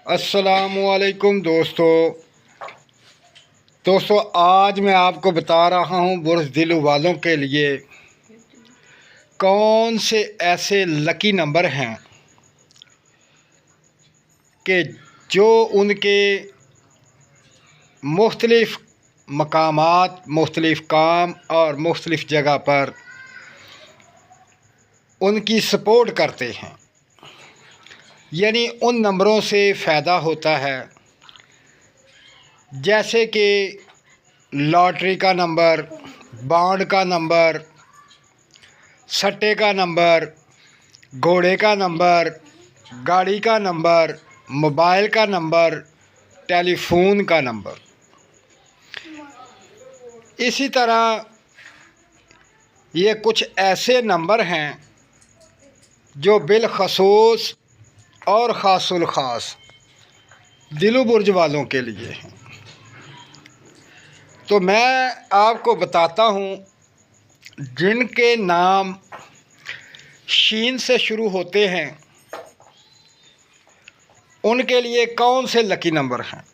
अस्सलामुअलैकुम दोस्तों आज मैं आपको बता रहा हूँ बुर्ज दिल वालों के लिए कौन से ऐसे लकी नंबर हैं कि जो उनके मुख्तलिफ़ मकामात, मुख्तलिफ़ काम और मुख्तलिफ़ जगह पर उनकी सपोर्ट करते हैं। यानी उन नंबरों से फ़ायदा होता है, जैसे कि लॉटरी का नंबर, बॉन्ड का नंबर, सट्टे का नंबर, घोड़े का नंबर, गाड़ी का नंबर, मोबाइल का नंबर, टेलीफोन का नंबर। इसी तरह ये कुछ ऐसे नंबर हैं जो बिलखसूस और ख़ासुल ख़ास दिलो बुर्ज वालों के लिए हैं। तो मैं आपको बताता हूँ जिनके नाम शीन से शुरू होते हैं उनके लिए कौन से लकी नंबर हैं।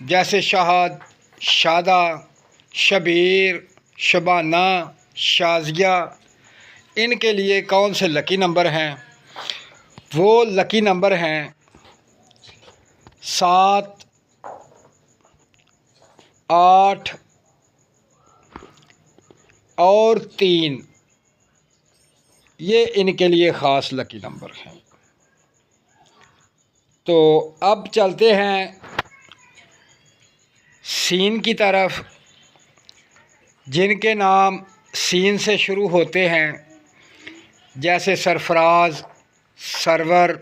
जैसे शाहद, शादा, शबीर, शबाना, शाजिया, इनके लिए कौन से लकी नंबर हैं। वो लकी नंबर हैं 7, 8 और 3। ये इनके लिए ख़ास लकी नंबर हैं। तो अब चलते हैं सीन की तरफ। जिनके नाम सीन से शुरू होते हैं जैसे सरफराज, सरवर,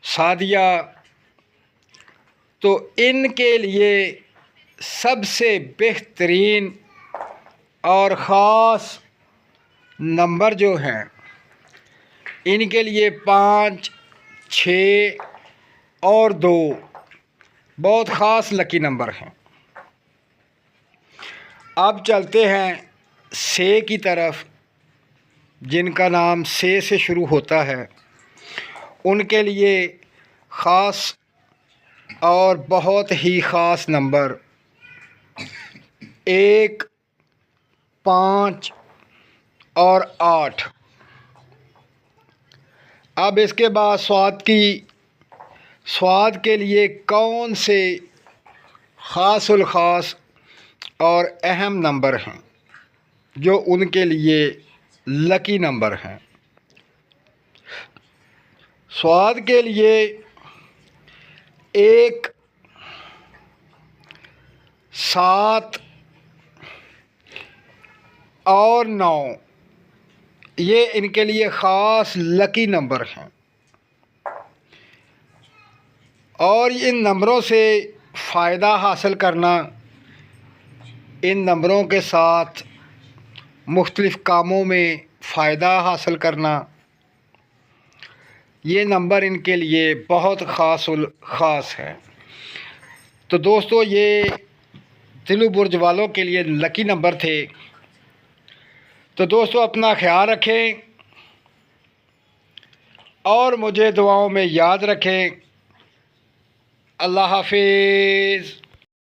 सादिया, तो इनके लिए सबसे बेहतरीन और ख़ास नंबर जो हैं इनके लिए 5, 6 और 2 बहुत ख़ास लकी नंबर हैं। अब चलते हैं से की तरफ। जिनका नाम से शुरू होता है उनके लिए ख़ास और बहुत ही ख़ास नंबर 1, 5 और 8। अब इसके बाद स्वाद के लिए कौन से ख़ासुल ख़ास और अहम नंबर हैं जो उनके लिए लकी नंबर हैं। स्वाद के लिए 1, 7 और 9, ये इनके लिए ख़ास लकी नंबर हैं। और इन नंबरों से फ़ायदा हासिल करना, इन नंबरों के साथ मुख्तलिफ़ कामों में फ़ायदा हासिल करना, ये नंबर इनके लिए बहुत ख़ास है। तो दोस्तों ये दिलो बुर्ज वालों के लिए लकी नंबर थे। तो दोस्तों अपना ख्याल रखें और मुझे दुआओं में याद रखें। अल्लाह हाफिज़।